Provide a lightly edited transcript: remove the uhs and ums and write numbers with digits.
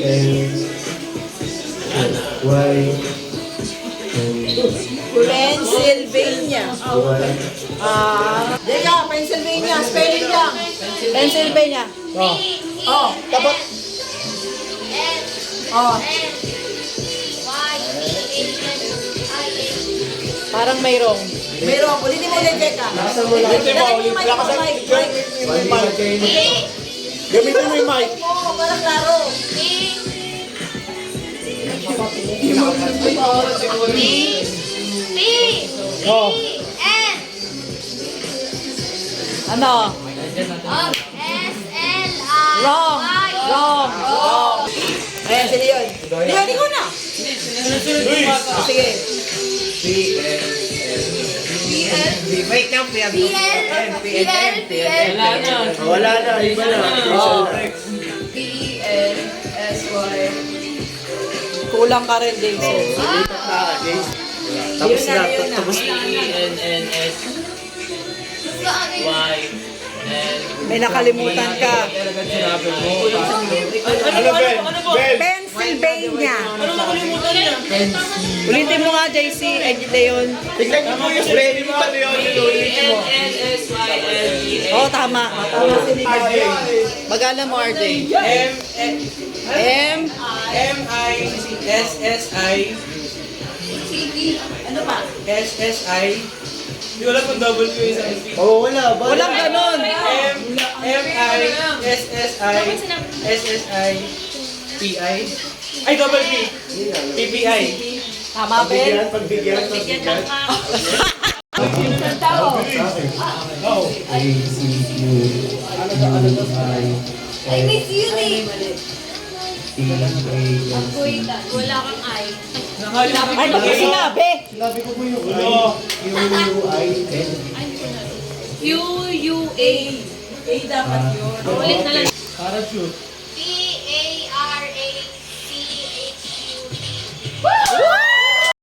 Y, Pennsylvania. Deka, Pennsylvania. Spelling lang. Pennsylvania. Oh. Dapat. Oh. Parang mayroong. Mayroong. Ulitin mo ulit, Deka. Ulitin mo, gamitin mo yung mic. Parang klaro. Oh. Ano? Wrong. Wrong. Ayan, sila yun. Hindi ko na. Sige. wait lang, Wala na, iba na. P-N-S-Y. Kulang ka rin, Jason. Tapos na, tapos may nakalimutan ka. Ano, Ben? Pennsylvania. Ulitin mo nga, JC. Ay, Leon. Tignan mo yung spelling mo. Oo, tama. Tama si RJ. Magana mo, RJ. M-I-S-S-I Ano pa? S-S-I. Hindi wala kung double Q yung isang speed. Oo, wala. Walang ganon. M-I-S-S-I S-S-I P-I. Ay, double P. P-P-I. Tama, Ben? Pagbigyan. Tao. A, C, U, I, I miss you, eh. T, A, N, C. Wala kang I. Ay, ba't mo sinabi? Sinabi ko po yung I, Q, U, I, N. U-U-A. A dapat yun. Ulit na lang. Parachute.